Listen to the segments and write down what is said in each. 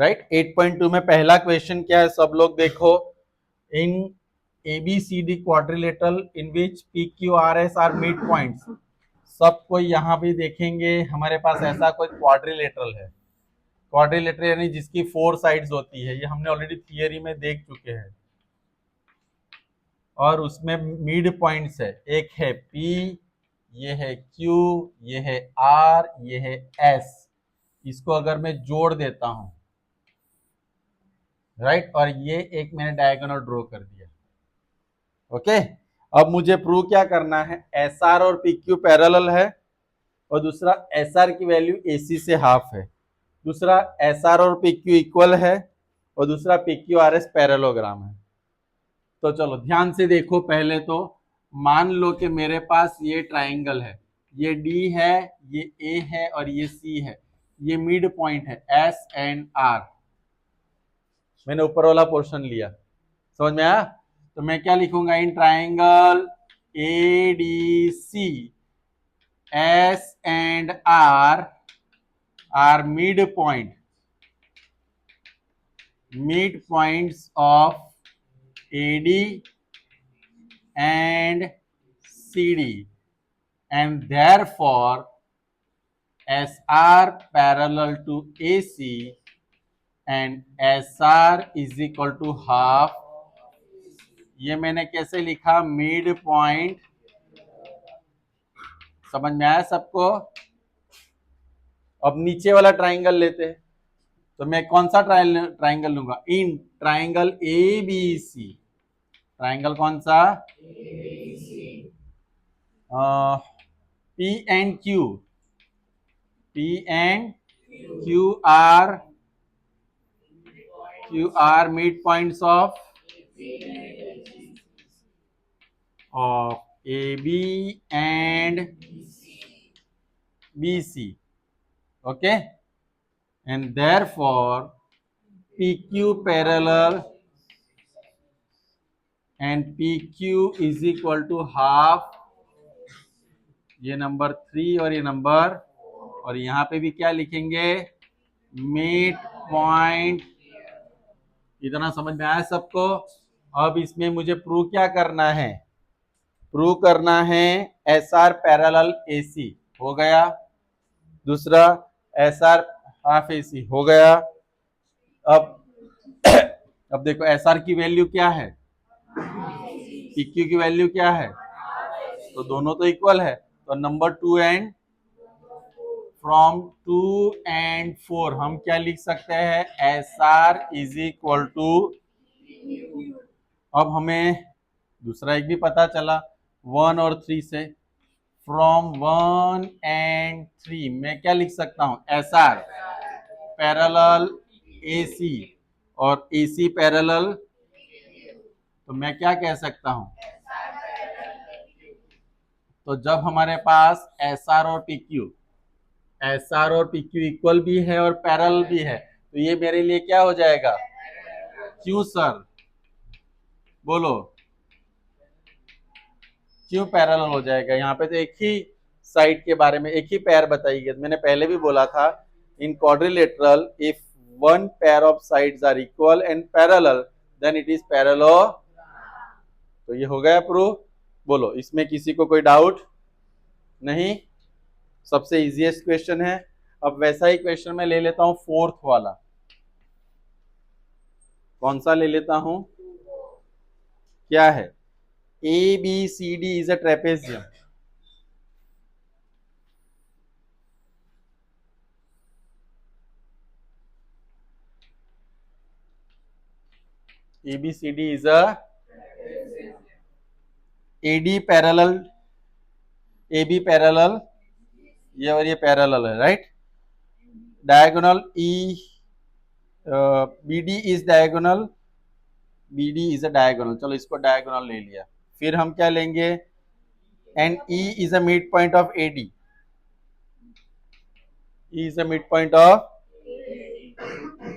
Right. 8.2 में पहला question क्या है, सब लोग देखो। In ABCD quadrilateral in which PQRS are mid points. सबको यहाँ भी देखेंगे हमारे पास ऐसा कोई क्वाड्रिलेटरल है। क्वाड्रिलेटरल यानी जिसकी 4 साइड्स होती है, ये हमने ऑलरेडी थियरी में देख चुके हैं। और उसमें मिड पॉइंट्स है, एक है P, ये है Q, ये है R, ये है S। इसको अगर मैं जोड़ देता हूं, राइट, और ये एक मैंने डायगोनल ड्रॉ कर दिया। ओके, अब मुझे प्रूव क्या करना है, SR और PQ पैरेलल है, और दूसरा SR की वैल्यू AC से हाफ है, दूसरा SR और PQ इक्वल है, और दूसरा PQRS पैरेललोग्राम है। तो चलो ध्यान से देखो। पहले तो मान लो कि मेरे पास ये ट्राइंगल है, ये D है, ये A है और ये C है, ये मिड पॉइंट है S एंड R। मैंने ऊपर वाला पोर्शन लिया, समझ में आया? तो मैं क्या लिखूंगा, in triangle ADC S and R are mid points of AD and CD, and therefore SR parallel to AC and SR is equal to half। ये मैंने कैसे लिखा, मिड पॉइंट। समझ में आया सबको? अब नीचे वाला ट्राइंगल लेते हैं, तो मैं कौन सा ट्राइंगल लूंगा, इन ट्राइंगल ABC। ट्राइंगल कौन सा, P and Q are mid points of AB and BC. Okay, and therefore PQ parallel and PQ is equal to half। ये नंबर 3 और ये नंबर, और यहाँ पे भी क्या लिखेंगे, मिड पॉइंट। इतना समझ में आया सबको? अब इसमें मुझे प्रूव क्या करना है, प्रूव करना है SR पैरेलल AC हो गया, दूसरा SR हाफ AC हो गया। अब देखो SR की वैल्यू क्या है, PQ की वैल्यू क्या है, तो दोनों तो इक्वल है। तो नंबर 2 एंड फ्रॉम 2 and 4 हम क्या लिख सकते हैं, SR इज इक्वल टू। अब हमें दूसरा एक भी पता चला 1 और 3 से। फ्रॉम 1 and 3 मैं क्या लिख सकता हूं, SR पैरेलल AC और AC पैरेलल, तो मैं क्या कह सकता हूं, तो जब हमारे पास SR और PQ इक्वल भी है और पैरेलल भी है, तो ये मेरे लिए क्या हो जाएगा, क्यों सर, बोलो क्यों पैरेलल हो जाएगा? यहाँ पे तो एक ही साइड के बारे में, एक ही पैर बताई गई। मैंने पहले भी बोला था, in quadrilateral if one pair of sides are equal and parallel then it is parallel. तो ये हो गया प्रूफ। बोलो, इसमें किसी को कोई डाउट नहीं? सबसे इजीएस्ट क्वेश्चन है। अब वैसा ही क्वेश्चन मैं ले लेता हूं, फोर्थ वाला। कौन सा ले लेता हूं, क्या है, ABCD is a trapezium। ABCD is a AD parallel, AB parallel, ये और ये पैरेलल है, right. Diagonal BD is diagonal, BD is a diagonal. चलो इसको डायगोनल ले लिया। फिर हम क्या लेंगे, and E is a mid point of AD, E is a midpoint of,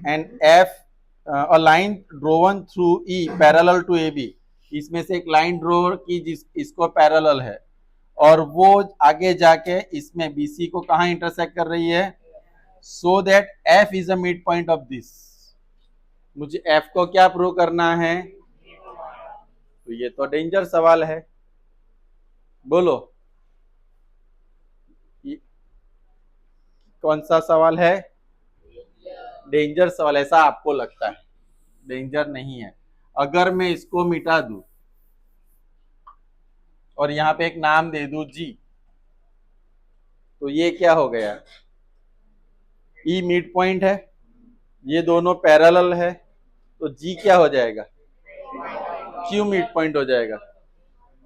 and F a line drawn through E parallel to AB। इसमें से एक लाइन ड्रॉ की जिस इसको पैरेलल है, और वो आगे जाके इसमें BC को कहाँ इंटरसेक्ट कर रही है, so that F is a mid point of this. मुझे एफ को क्या प्रूव करना है, तो ये तो डेंजर सवाल है, बोलो ये कौन सा सवाल है, डेंजर सवाल, ऐसा आपको लगता है, डेंजर नहीं है। अगर मैं इसको मिटा दूं और यहां पे एक नाम दे दूं जी, तो ये क्या हो गया, ई मिड पॉइंट है, ये दोनों पैरेलल है, तो जी क्या हो जाएगा, क्यू मिड पॉइंट हो जाएगा।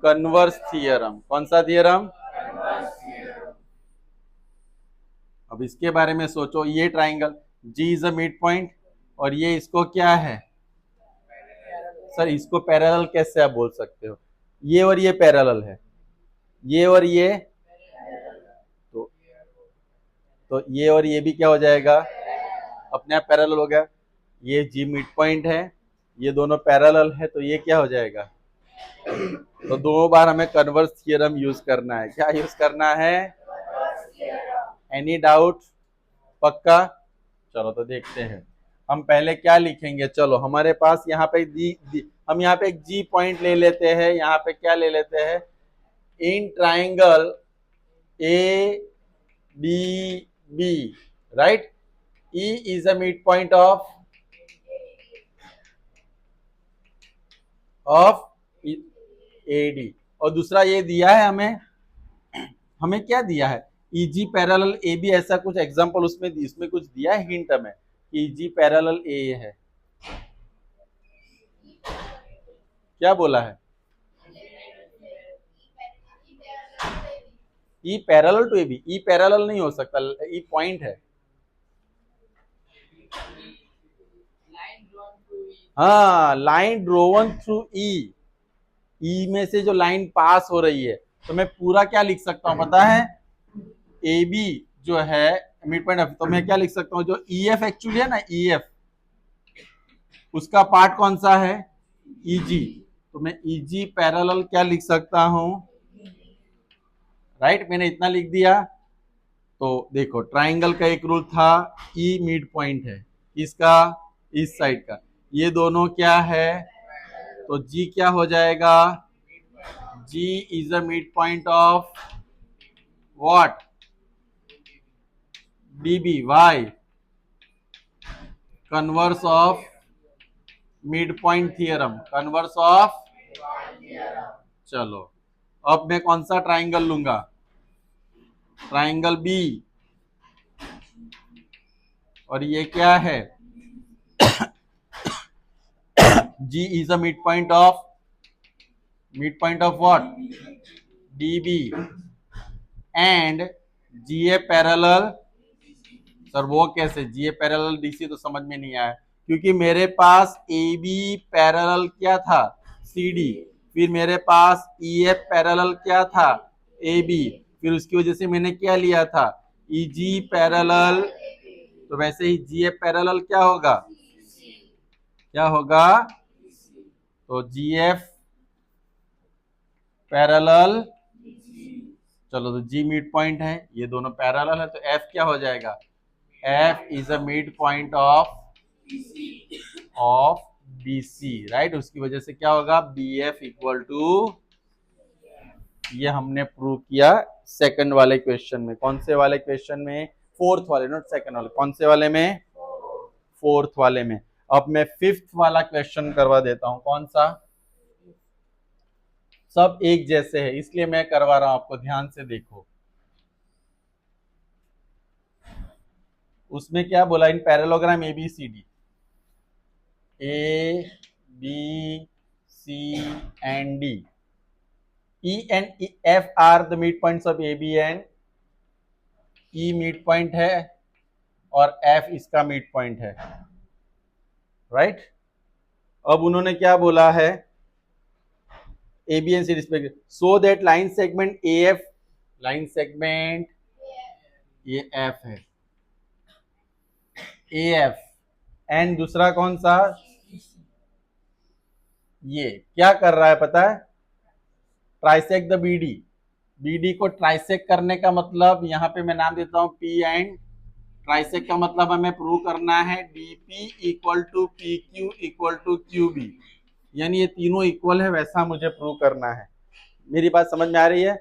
कन्वर्स थियरम, कौन सा थियरम, अब इसके बारे में सोचो, ये triangle G is a mid point और ये इसको क्या है, सर इसको पैरेलल कैसे आप बोल सकते हो, ये और ये पैरेलल है, ये और ये, तो ये और ये भी क्या हो जाएगा, अपने आप पैरेलल हो गया। ये जी मिड पॉइंट है, ये दोनों पैरेलल है, तो ये क्या हो जाएगा, तो दो बार हमें कन्वर्स थियरम यूज करना है। क्या यूज करना है, एनी डाउट, पक्का, चलो तो देखते हैं। हम पहले क्या लिखेंगे, चलो हमारे पास यहाँ पे हम यहाँ पे एक जी पॉइंट ले लेते हैं, यहाँ पे क्या ले लेते हैं, in triangle A D B, right, E is a mid point of A D, और दूसरा ये दिया है हमें, हमें क्या दिया है, ईजी पैरेलल ए बी, ऐसा कुछ एग्जांपल उसमें कुछ दिया है हिंट में, ईजी पैरेलल ए है, क्या बोला है, E parallel to A B, E पैरेलल नहीं हो सकता, ई पॉइंट है, हाँ लाइन ड्रोवन थ्रू ई, ई में से जो लाइन पास हो रही है, तो मैं पूरा क्या लिख सकता हूं पता है, ए बी जो है मिड पॉइंट, तो मैं क्या लिख सकता हूं, जो ई एफ एक्चुअली है ना, ई एफ उसका पार्ट कौन सा है, ईजी, तो मैं ईजी पैरेलल क्या लिख सकता हूं, राइट, मैंने इतना लिख दिया। तो देखो ट्राइंगल का एक रूल था, ई मिड पॉइंट है, इसका इस साइड का, ये दोनों क्या है, तो जी क्या हो जाएगा, G is a mid point of what, D B, why converse of midpoint theorem, converse of, चलो अब मैं कौन सा ट्राइंगल लूंगा, ट्राइंगल बी, और ये क्या है, G is a mid point of what, D B, and G A parallel, sir वो कैसे, जी ए पैरेलल डीसी तो समझ में नहीं आया, क्योंकि मेरे पास ए बी पैरेलल क्या था, सी डी, फिर मेरे पास ई एफ पैरेलल क्या था, ए बी, फिर उसकी वजह से मैंने क्या लिया था, ई जी पैरेलल, तो वैसे ही जी एफ पैरेलल क्या होगा, क्या होगा, तो जी एफ पैरेलल, चलो तो जी मिड पॉइंट है, ये दोनों पैरेलल है, तो एफ क्या हो जाएगा, F is a mid point of B C, right, उसकी वजह से क्या होगा, बी एफ इक्वल टू, ये हमने प्रूव किया सेकंड वाले क्वेश्चन में, कौन से वाले क्वेश्चन में, फोर्थ वाले, नॉट सेकंड वाले, कौन से वाले में, फोर्थ वाले में। अब मैं फिफ्थ वाला क्वेश्चन करवा देता हूं, कौन सा, सब एक जैसे है इसलिए मैं करवा रहा हूं, आपको ध्यान से देखो, उसमें क्या बोला, in parallelogram A B C D, A B C and D, E and F are the mid points of A B and, E mid point है और एफ इसका मिड पॉइंट है, राइट। अब उन्होंने क्या बोला है, A B and C respect, so that line segment A F, line segment ये एफ है, ए एफ, एंड दूसरा कौन सा, ये क्या कर रहा है पता है, ट्राइसेक द बीडी, बीडी को ट्राइसेक करने का मतलब, यहां पे मैं नाम देता हूं पी एंड ट्राइसेक का मतलब हमें प्रूव करना है DP equal to P Q equal to Q B, यानी ये तीनों इक्वल है वैसा मुझे प्रूव करना है। मेरी बात समझ में आ रही है?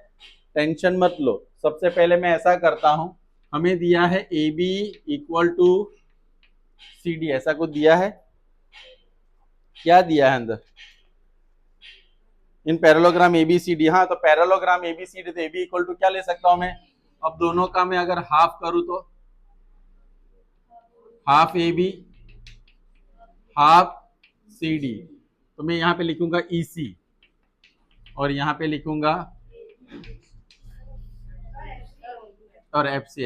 टेंशन मत लो। सबसे पहले मैं ऐसा करता हूं, हमें दिया है A B equal to C D, ऐसा कुछ दिया है, क्या दिया है अंदर in parallelogram A B C D. हाँ, तो parallelogram A B C D, तो ए बी इक्वल टू क्या ले सकता हूं मैं, अब दोनों का मैं अगर हाफ करूं तो half A B half C D, तो मैं यहां पे लिखूंगा ई सी और यहां पे लिखूंगा और एफ सी।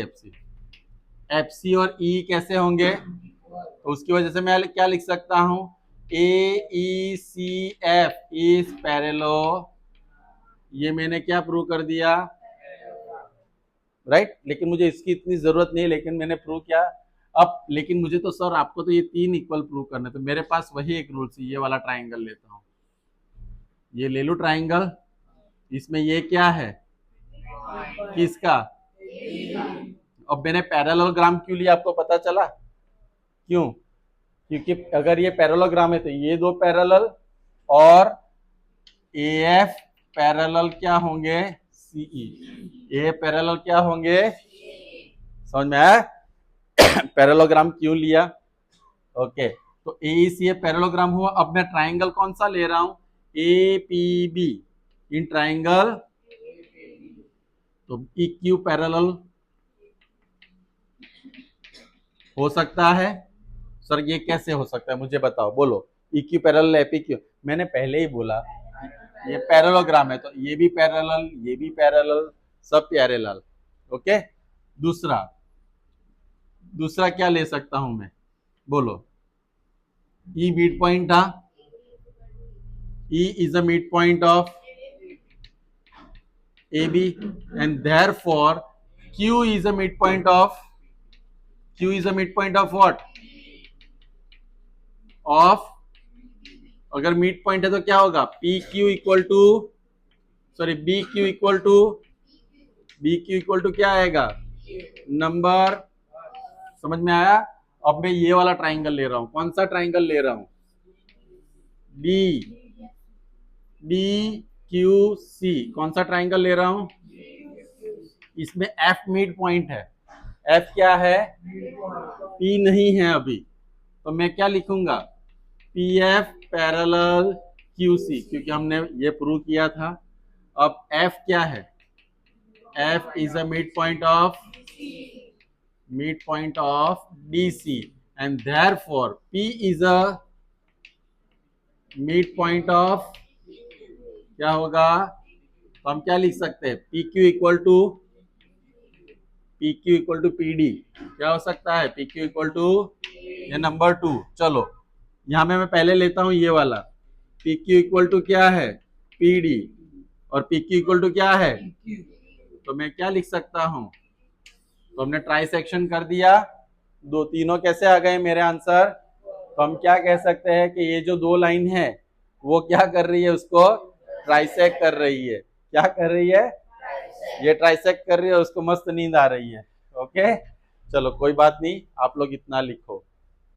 एफ सी और ई कैसे होंगे, तो उसकी वजह से मैं क्या लिख सकता हूं, ए ई सी एफ इज पैरेलो, ये मैंने क्या प्रूव कर दिया, राइट। लेकिन मुझे इसकी इतनी जरूरत नहीं, लेकिन मैंने प्रूव किया। अब लेकिन मुझे तो सर आपको तो ये तीन इक्वल प्रूव करने, तो मेरे पास वही एक रूल से ये वाला ट्राइंगल लेता हूं, ये ले लूं ट्राइंगल, इसमें ये क्या है किसका, अब मैंने पैरेललोग्राम क्यों लिया आपको पता चला क्यों, क्योंकि अगर ये पैरेललोग्राम है तो ये दो पैरेलल और ए एफ पैरेलल क्या होंगे सीई, ए पैरेलल क्या होंगे, समझ में आया पैरेललोग्राम क्यों लिया। ओके, तो ए सी पैरेललोग्राम हुआ। अब मैं ट्राइंगल कौन सा ले रहा हूं, A P be in triangle, तो ई क्यू पैरेलल हो सकता है। सर ये कैसे हो सकता है मुझे बताओ, बोलो। E Q parallel AP Q, मैंने पहले ही बोला ये पैरेललोग्राम है, तो ये भी पैरेलल ये भी पैरेलल, सब पैरेलल। ओके, दूसरा क्या ले सकता हूं मैं, बोलो। ई मिड पॉइंट था, E is a mid point of A B and therefore Q is a mid point of, Q is a mid point of what, of, अगर मिड पॉइंट है तो क्या होगा, P Q equal to, sorry B Q equal to क्या आएगा, number, समझ में आया। अब मैं ये वाला ट्राइंगल ले रहा हूं, कौन सा ट्राइंगल ले रहा हूं, डी क्यू सी, कौन सा ट्राइंगल ले रहा हूं, इसमें एफ मिड पॉइंट है, एफ क्या है, पी नहीं है अभी, तो मैं क्या लिखूंगा, P F parallel Q C, क्योंकि हमने ये प्रूव किया था। अब एफ क्या है, F is a mid point of D C and therefore P is a mid point of, क्या होगा, तो हम क्या लिख सकते हैं, P Q equal to P D, क्या हो सकता है, पी क्यू इक्वल टू ये नंबर 2। चलो यहां में मैं पहले लेता हूं ये वाला, पी क्यू इक्वल टू क्या है, पी डी, और पी क्यू इक्वल टू क्या है, तो मैं क्या लिख सकता हूं, तो हमने ट्राइसेक्शन कर दिया, दो तीनों कैसे आ गए मेरे आंसर, तो हम क्या कह सकते हैं कि ये जो दो लाइन है वो क्या कर रही है, उसको ट्राइसेक कर रही है, क्या कर रही है, ये ट्राइसेक कर रही है, उसको मस्त नींद आ रही है। ओके, चलो कोई बात नहीं, आप लोग इतना लिखो।